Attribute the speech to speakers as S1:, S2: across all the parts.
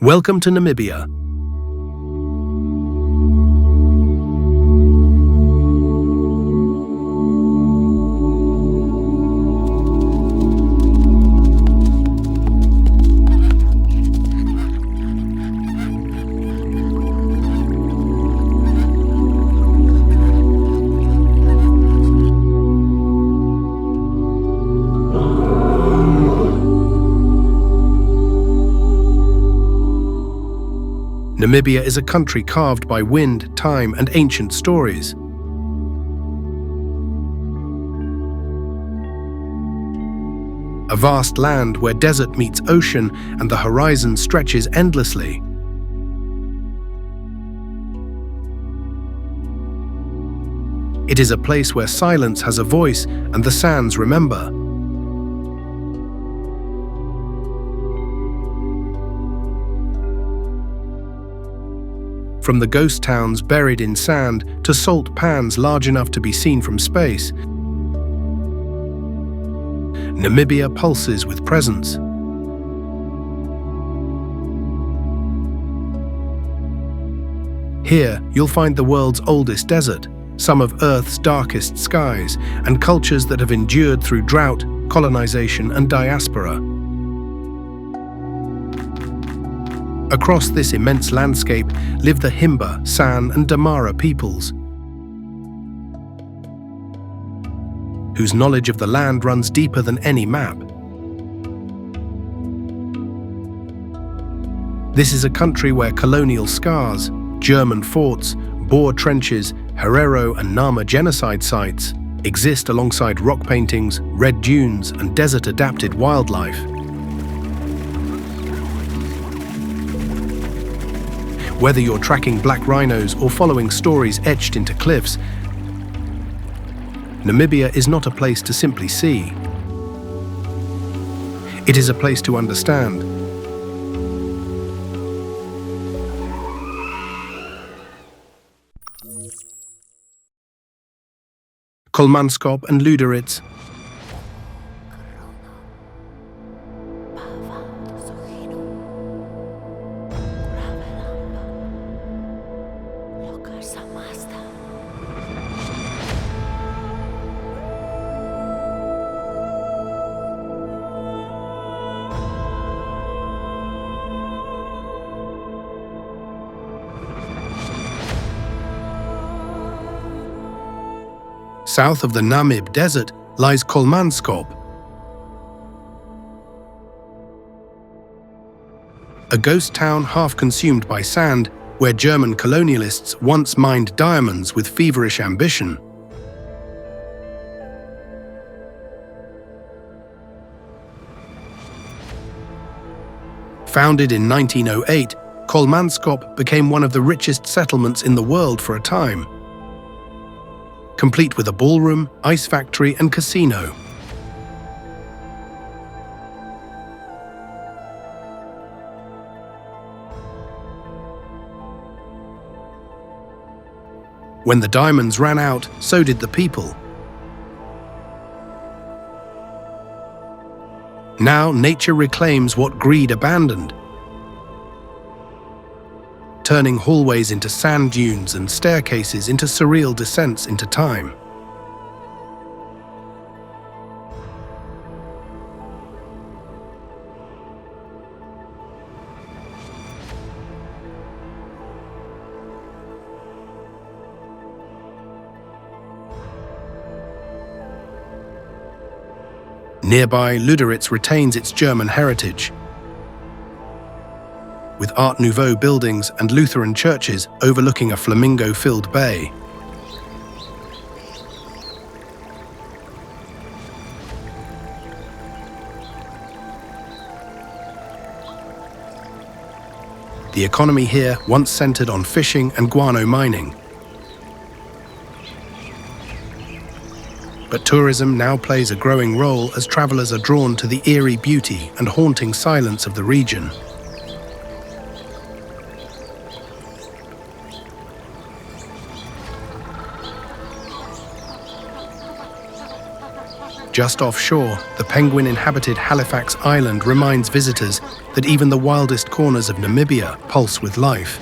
S1: Welcome to Namibia. Namibia is a country carved by wind, time, and ancient stories. A vast land where desert meets ocean and the horizon stretches endlessly. It is a place where silence has a voice and the sands remember. From the ghost towns buried in sand to salt pans large enough to be seen from space, Namibia pulses with presence. Here, you'll find the world's oldest desert, some of Earth's darkest skies, and cultures that have endured through drought, colonization, and diaspora. Across this immense landscape live the Himba, San, and Damara peoples, whose knowledge of the land runs deeper than any map. This is a country where colonial scars, German forts, Boer trenches, Herero and Nama genocide sites exist alongside rock paintings, red dunes, and desert-adapted wildlife. Whether you're tracking black rhinos or following stories etched into cliffs, Namibia is not a place to simply see. It is a place to understand. Kolmanskop Lüderitz. South of the Namib Desert lies Kolmanskop, a ghost town half consumed by sand where German colonialists once mined diamonds with feverish ambition. Founded in 1908, Kolmanskop became one of the richest settlements in the world for a time, complete with a ballroom, ice factory, and casino. When the diamonds ran out, so did the people. Now nature reclaims what greed abandoned, turning hallways into sand dunes and staircases into surreal descents into time. Nearby, Lüderitz retains its German heritage, with Art Nouveau buildings and Lutheran churches overlooking a flamingo-filled bay. The economy here once centered on fishing and guano mining. But tourism now plays a growing role as travelers are drawn to the eerie beauty and haunting silence of the region. Just offshore, the penguin-inhabited Halifax Island reminds visitors that even the wildest corners of Namibia pulse with life.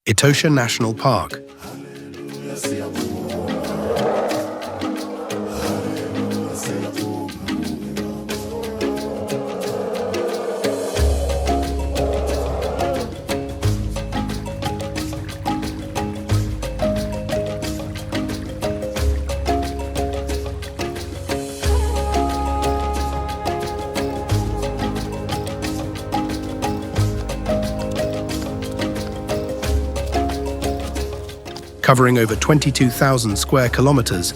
S1: Etosha National Park. Covering over 22,000 square kilometers,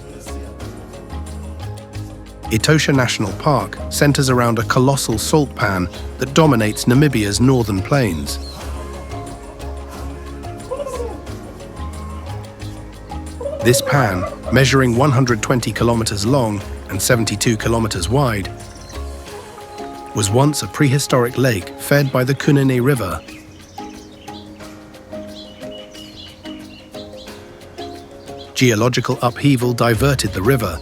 S1: Etosha National Park centers around a colossal salt pan that dominates Namibia's northern plains. This pan, measuring 120 kilometers long and 72 kilometers wide, was once a prehistoric lake fed by the Kunene River. Geological upheaval diverted the river,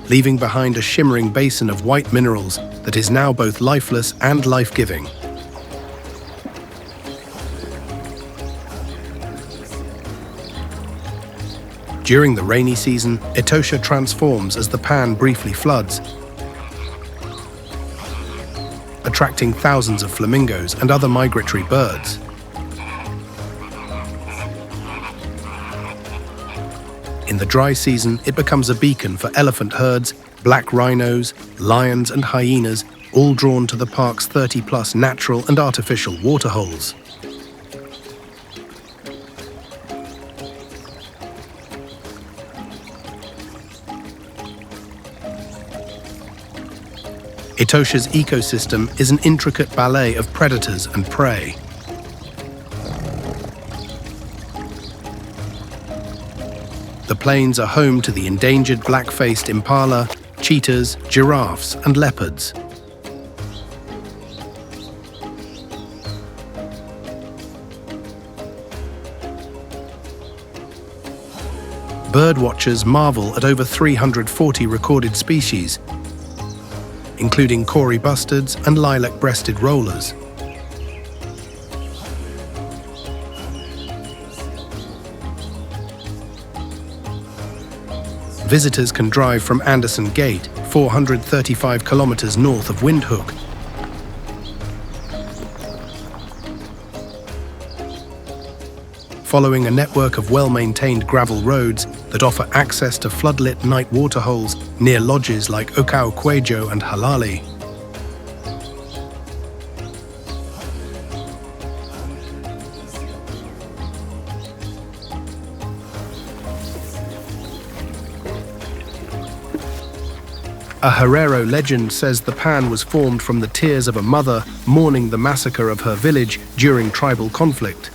S1: leaving behind a shimmering basin of white minerals that is now both lifeless and life-giving. During the rainy season, Etosha transforms as the pan briefly floods, attracting thousands of flamingos and other migratory birds. In the dry season, it becomes a beacon for elephant herds, black rhinos, lions and hyenas, all drawn to the park's 30-plus natural and artificial waterholes. Etosha's ecosystem is an intricate ballet of predators and prey. The plains are home to the endangered black-faced impala, cheetahs, giraffes, and leopards. Birdwatchers marvel at over 340 recorded species, including Kori bustards and lilac-breasted rollers. Visitors can drive from Anderson Gate, 435 kilometers north of Windhoek. Following a network of well-maintained gravel roads that offer access to floodlit night waterholes near lodges like Okaokwejo and Halali. A Herero legend says the pan was formed from the tears of a mother mourning the massacre of her village during tribal conflict.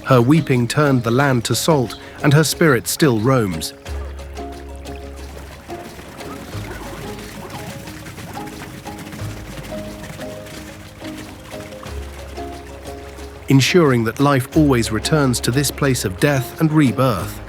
S1: Her weeping turned the land to salt, and her spirit still roams. Ensuring that life always returns to this place of death and rebirth.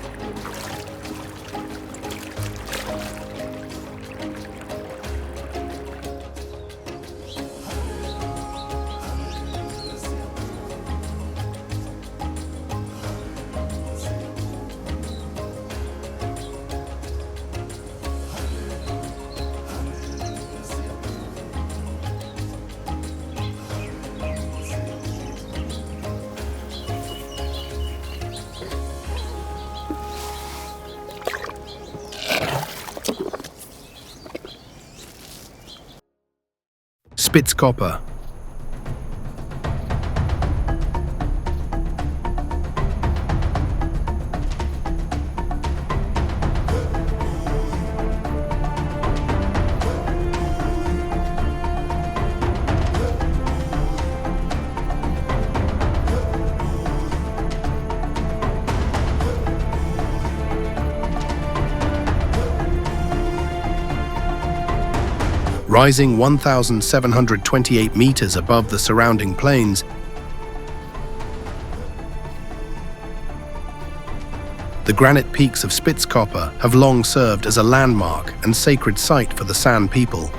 S1: Spitzkoppe. Rising 1,728 meters above the surrounding plains, the granite peaks of Spitzkoppe have long served as a landmark and sacred site for the San people.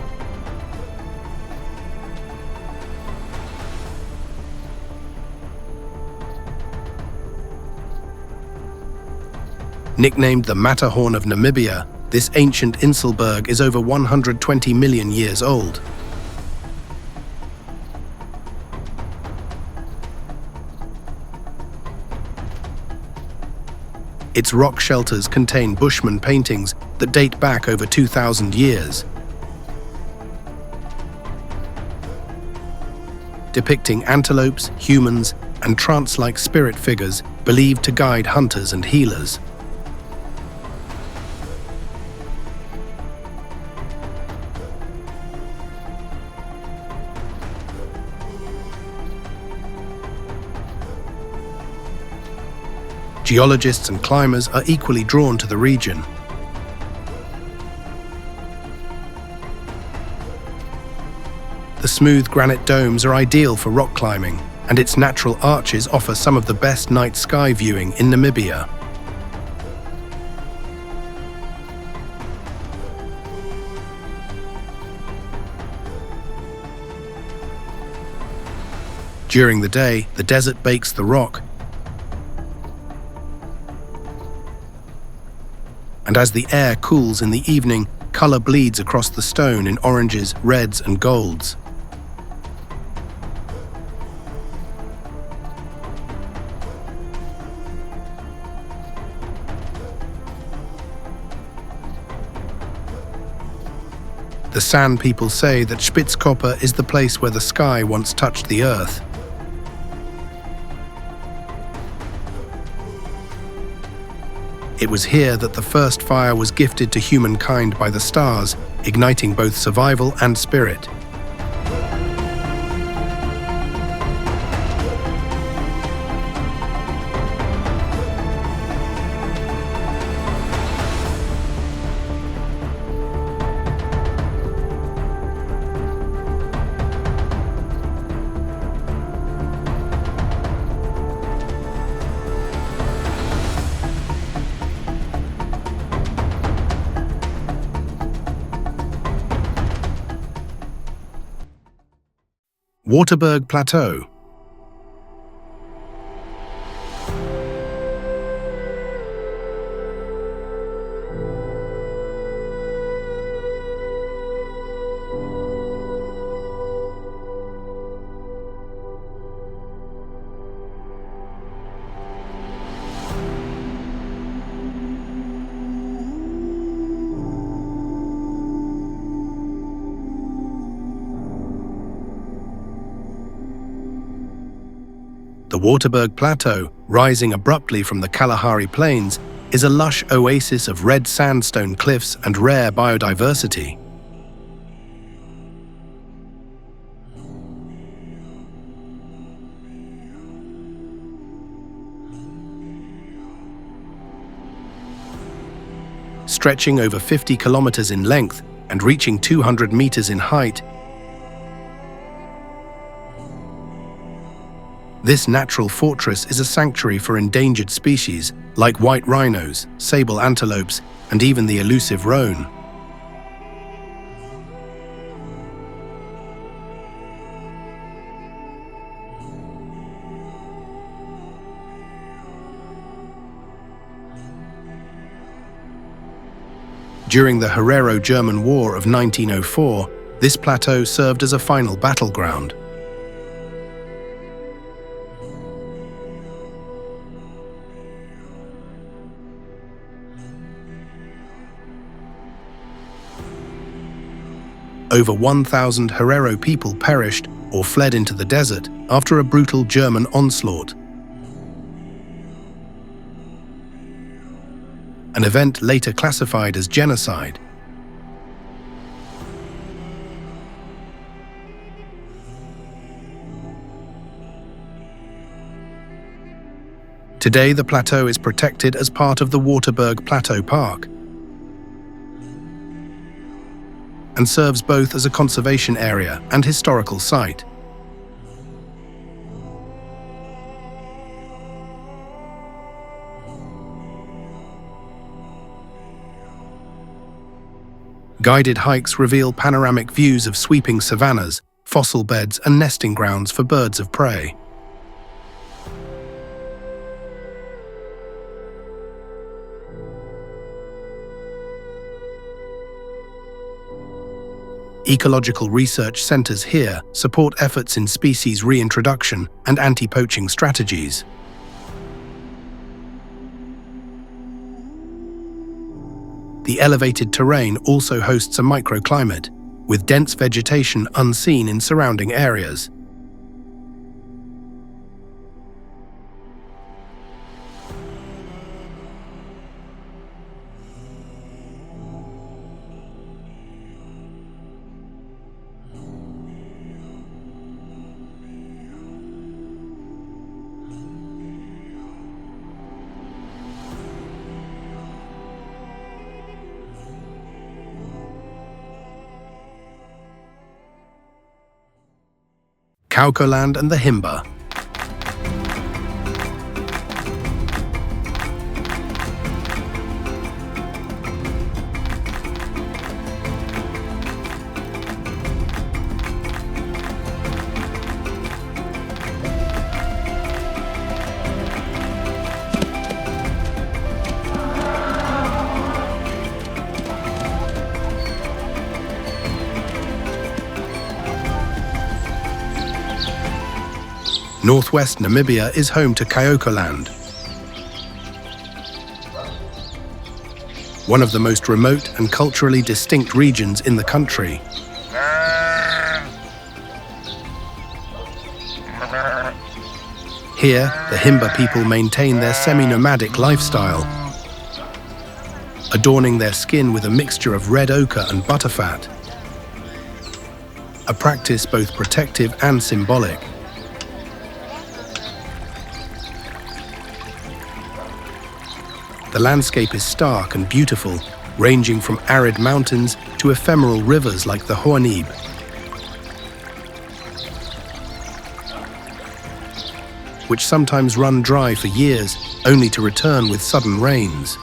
S1: Nicknamed the Matterhorn of Namibia, this ancient Inselberg is over 120 million years old. Its rock shelters contain Bushman paintings that date back over 2,000 years, depicting antelopes, humans, and trance-like spirit figures believed to guide hunters and healers. Geologists and climbers are equally drawn to the region. The smooth granite domes are ideal for rock climbing, and its natural arches offer some of the best night sky viewing in Namibia. During the day, the desert bakes the rock, and as the air cools in the evening, color bleeds across the stone in oranges, reds, and golds. The San people say that Spitzkoppe is the place where the sky once touched the earth. It was here that the first fire was gifted to humankind by the stars, igniting both survival and spirit. Waterberg Plateau. The Waterberg Plateau, rising abruptly from the Kalahari Plains, is a lush oasis of red sandstone cliffs and rare biodiversity. Stretching over 50 kilometers in length and reaching 200 meters in height, this natural fortress is a sanctuary for endangered species like white rhinos, sable antelopes, and even the elusive roan. During the Herero-German War of 1904, this plateau served as a final battleground. Over 1,000 Herero people perished or fled into the desert after a brutal German onslaught. An event later classified as genocide. Today, the plateau is protected as part of the Waterberg Plateau Park and serves both as a conservation area and historical site. Guided hikes reveal panoramic views of sweeping savannas, fossil beds, and nesting grounds for birds of prey. Ecological research centers here support efforts in species reintroduction and anti-poaching strategies. The elevated terrain also hosts a microclimate, with dense vegetation unseen in surrounding areas. Kaokoland and the Himba. Northwest Namibia is home to Kaokoland, one of the most remote and culturally distinct regions in the country. Here, the Himba people maintain their semi-nomadic lifestyle, adorning their skin with a mixture of red ochre and butterfat, a practice both protective and symbolic. The landscape is stark and beautiful, ranging from arid mountains to ephemeral rivers like the Namib, which sometimes run dry for years, only to return with sudden rains.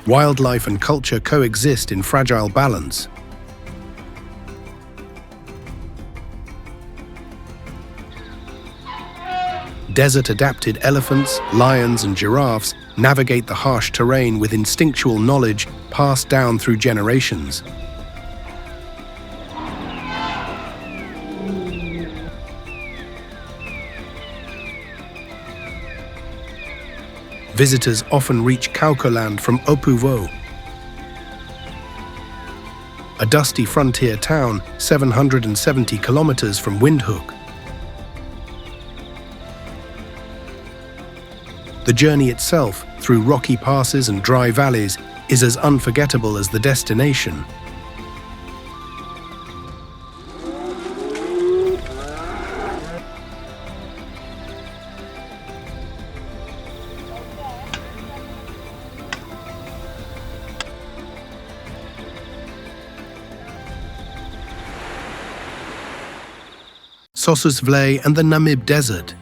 S1: Wildlife and culture coexist in fragile balance. Desert-adapted elephants, lions, and giraffes navigate the harsh terrain with instinctual knowledge passed down through generations. Visitors often reach Kaokoland from Opuvo, a dusty frontier town 770 kilometers from Windhoek. The journey itself, through rocky passes and dry valleys, is as unforgettable as the destination. Sossusvlei and the Namib Desert.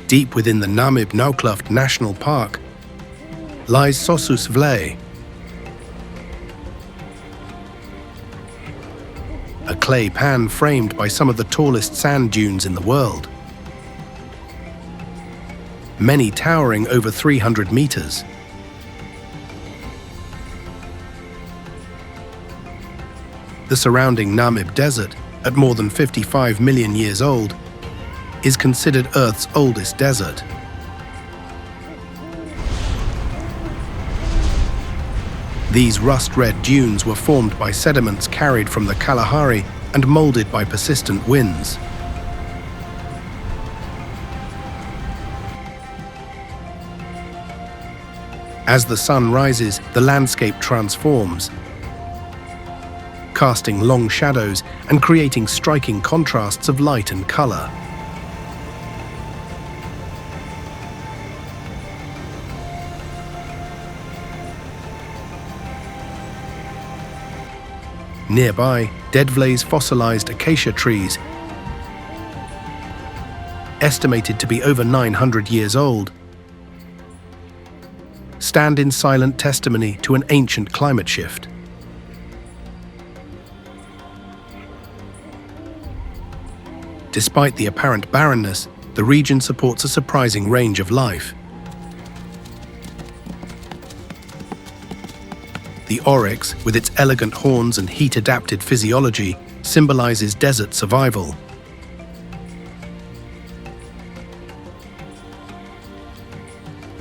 S1: Deep within the Namib National Park lies Sossusvlei, a clay pan framed by some of the tallest sand dunes in the world, many towering over 300 meters. The surrounding Namib Desert, at more than 55 million years old, is considered Earth's oldest desert. These rust-red dunes were formed by sediments carried from the Kalahari and molded by persistent winds. As the sun rises, the landscape transforms, casting long shadows and creating striking contrasts of light and color. Nearby, Deadvley's fossilized acacia trees, estimated to be over 900 years old, stand in silent testimony to an ancient climate shift. Despite the apparent barrenness, the region supports a surprising range of life. The oryx, with its elegant horns and heat-adapted physiology, symbolizes desert survival.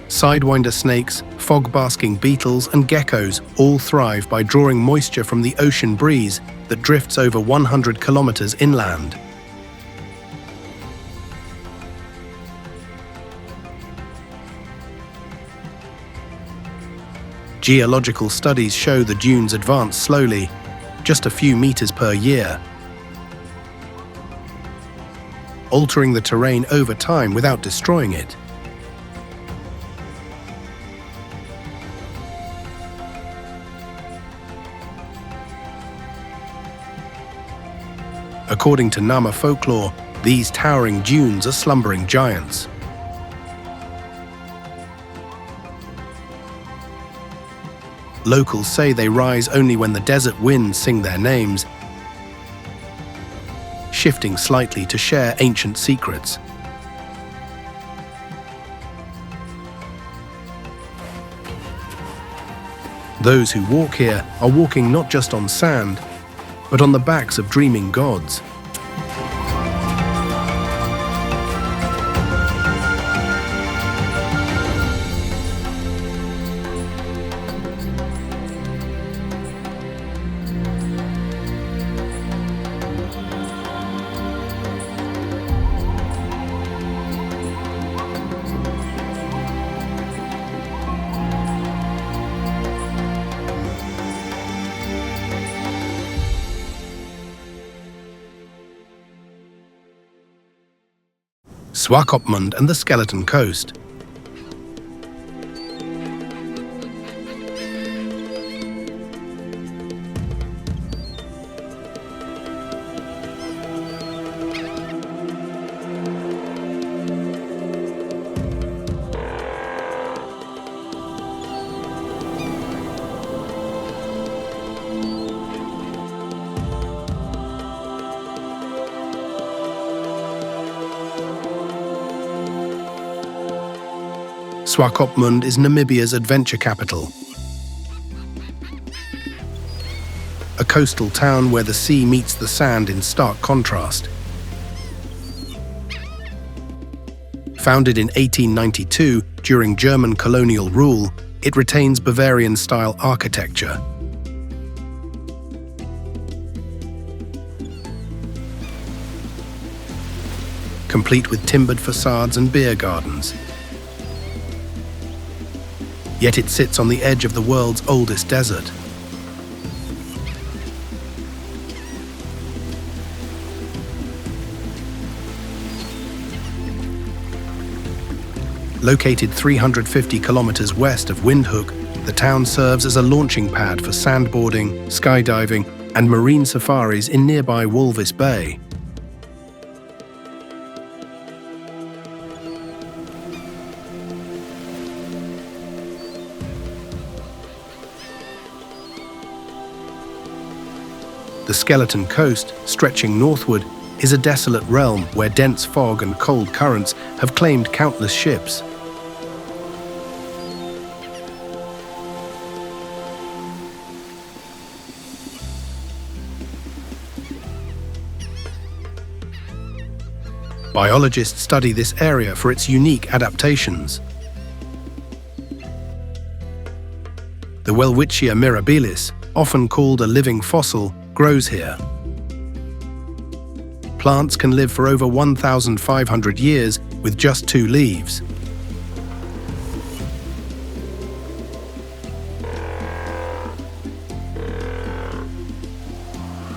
S1: Sidewinder snakes, fog-basking beetles, and geckos all thrive by drawing moisture from the ocean breeze that drifts over 100 kilometers inland. Geological studies show the dunes advance slowly, just a few meters per year, altering the terrain over time without destroying it. According to Nama folklore, these towering dunes are slumbering giants. Locals say they rise only when the desert winds sing their names, shifting slightly to share ancient secrets. Those who walk here are walking not just on sand, but on the backs of dreaming gods. Swakopmund and the Skeleton Coast. Swakopmund is Namibia's adventure capital. A coastal town where the sea meets the sand in stark contrast. Founded in 1892 during German colonial rule, it retains Bavarian-style architecture. Complete with timbered facades and beer gardens. Yet it sits on the edge of the world's oldest desert. Located 350 kilometers west of Windhoek, the town serves as a launching pad for sandboarding, skydiving, and marine safaris in nearby Walvis Bay. The Skeleton Coast, stretching northward, is a desolate realm where dense fog and cold currents have claimed countless ships. Biologists study this area for its unique adaptations. The Welwitschia mirabilis, often called a living fossil, grows here. Plants can live for over 1,500 years with just 2 leaves.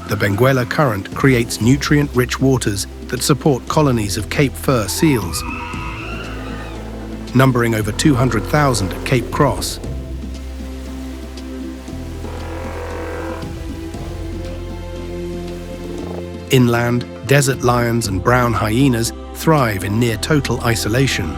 S1: The Benguela Current creates nutrient-rich waters that support colonies of Cape fur seals, numbering over 200,000 at Cape Cross. Inland, desert lions and brown hyenas thrive in near-total isolation.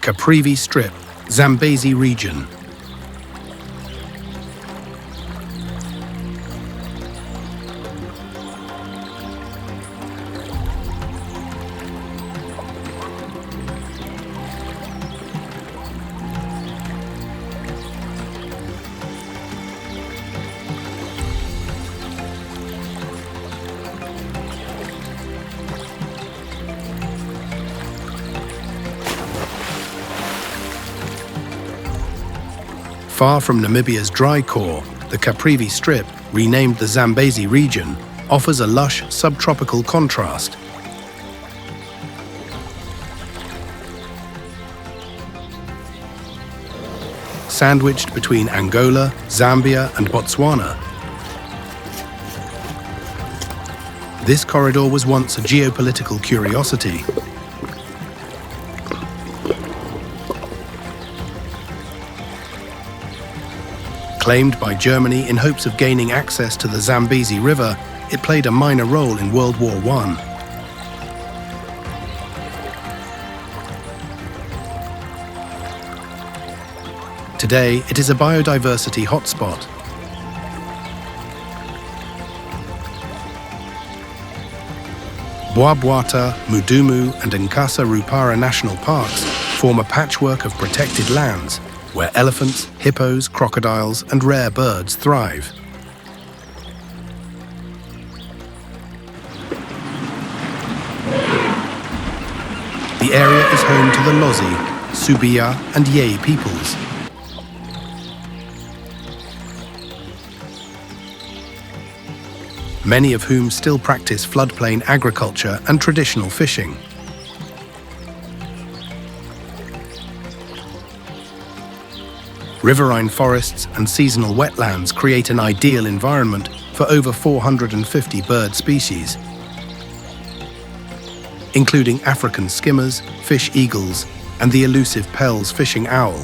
S1: Caprivi Strip, Zambezi region. Far from Namibia's dry core, the Caprivi Strip, renamed the Zambezi region, offers a lush subtropical contrast. Sandwiched between Angola, Zambia and Botswana, this corridor was once a geopolitical curiosity. Claimed by Germany in hopes of gaining access to the Zambezi River, it played a minor role in World War I. Today, it is a biodiversity hotspot. Bwabwata, Mudumu and Nkasa Rupara national parks form a patchwork of protected lands where elephants, hippos, crocodiles and rare birds thrive. The area is home to the Lozi, Subia and Yei peoples. Many of whom still practice floodplain agriculture and traditional fishing. Riverine forests and seasonal wetlands create an ideal environment for over 450 bird species, including African skimmers, fish eagles, and the elusive Pell's fishing owl.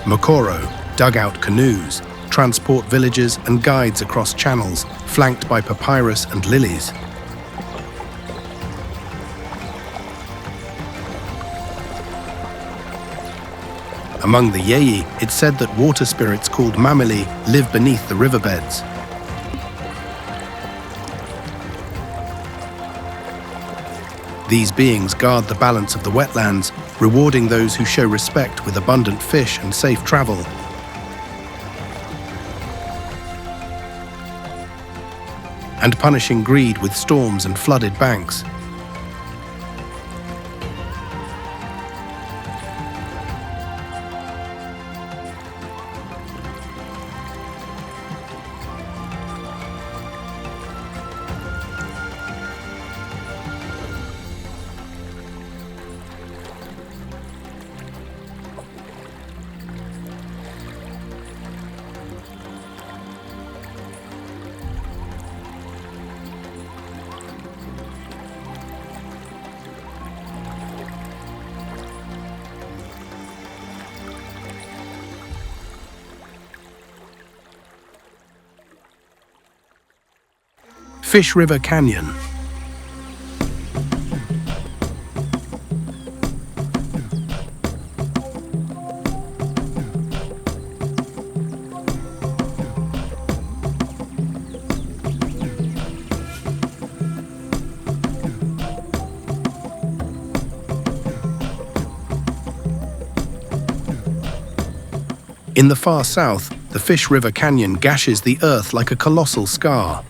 S1: Mokoro, dugout canoes, transport villagers and guides across channels, flanked by papyrus and lilies. Among the Yei, it's said that water spirits called mamili live beneath the riverbeds. These beings guard the balance of the wetlands, rewarding those who show respect with abundant fish and safe travel. And punishing greed with storms and flooded banks. Fish River Canyon. In the far south, the Fish River Canyon gashes the earth like a colossal scar.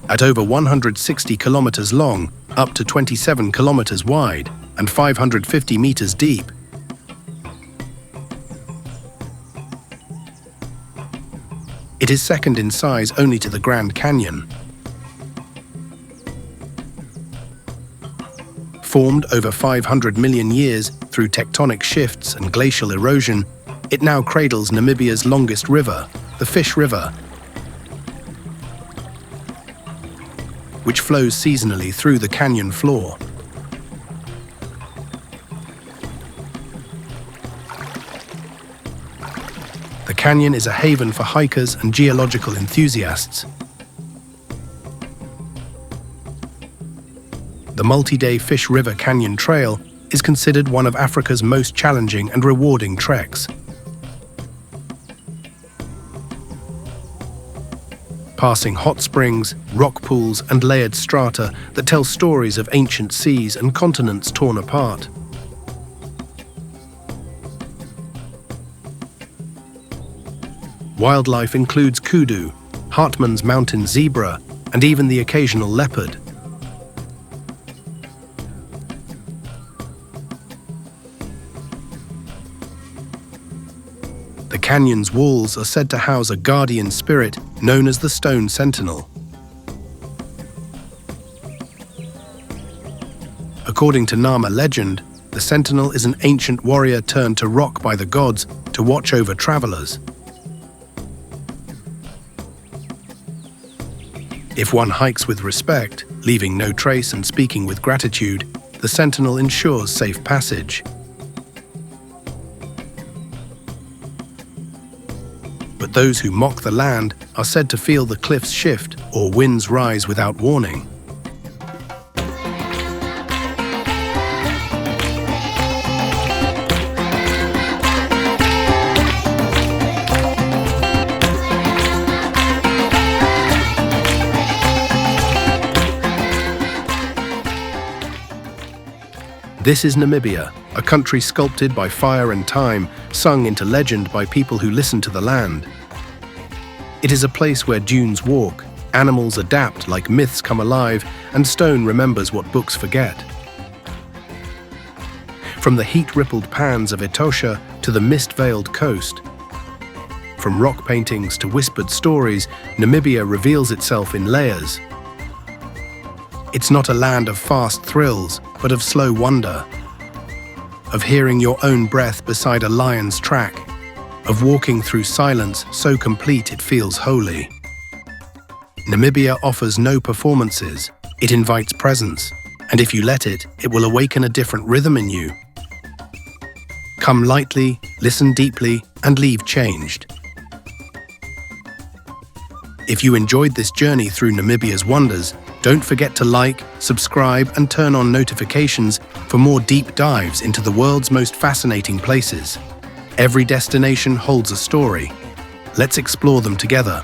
S1: At over 160 kilometers long, up to 27 kilometers wide, and 550 meters deep. It is second in size only to the Grand Canyon. Formed over 500 million years through tectonic shifts and glacial erosion, it now cradles Namibia's longest river, the Fish River, which flows seasonally through the canyon floor. The canyon is a haven for hikers and geological enthusiasts. The multi-day Fish River Canyon Trail is considered one of Africa's most challenging and rewarding treks. Passing hot springs, rock pools, and layered strata that tell stories of ancient seas and continents torn apart. Wildlife includes kudu, Hartmann's mountain zebra, and even the occasional leopard. The canyon's walls are said to house a guardian spirit known as the Stone Sentinel. According to Nama legend, the Sentinel is an ancient warrior turned to rock by the gods to watch over travelers. If one hikes with respect, leaving no trace and speaking with gratitude, the Sentinel ensures safe passage. But those who mock the land are said to feel the cliffs shift or winds rise without warning. This is Namibia, a country sculpted by fire and time, sung into legend by people who listen to the land. It is a place where dunes walk, animals adapt like myths come alive, and stone remembers what books forget. From the heat-rippled pans of Etosha to the mist-veiled coast, from rock paintings to whispered stories, Namibia reveals itself in layers. It's not a land of fast thrills, but of slow wonder, of hearing your own breath beside a lion's track, of walking through silence so complete it feels holy. Namibia offers no performances, it invites presence, and if you let it, it will awaken a different rhythm in you. Come lightly, listen deeply, and leave changed. If you enjoyed this journey through Namibia's wonders, don't forget to like, subscribe, and turn on notifications for more deep dives into the world's most fascinating places. Every destination holds a story. Let's explore them together.